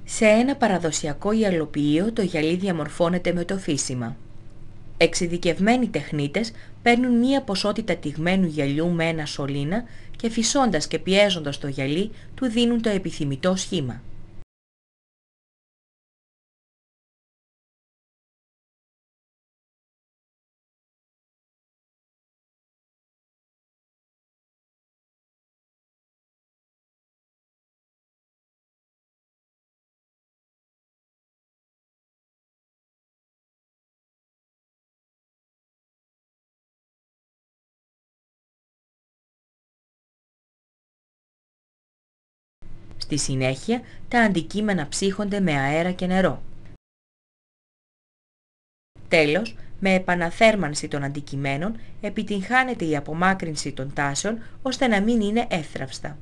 Σε ένα παραδοσιακό γυαλοποιείο το γυαλί διαμορφώνεται με το φύσιμα. Εξειδικευμένοι τεχνίτες παίρνουν μία ποσότητα τηγμένου γυαλιού με ένα σωλήνα και φυσώντας και πιέζοντας το γυαλί του δίνουν το επιθυμητό σχήμα. Στη συνέχεια, τα αντικείμενα ψύχονται με αέρα και νερό. Τέλος, με επαναθέρμανση των αντικειμένων επιτυγχάνεται η απομάκρυνση των τάσεων ώστε να μην είναι εύθραυστα.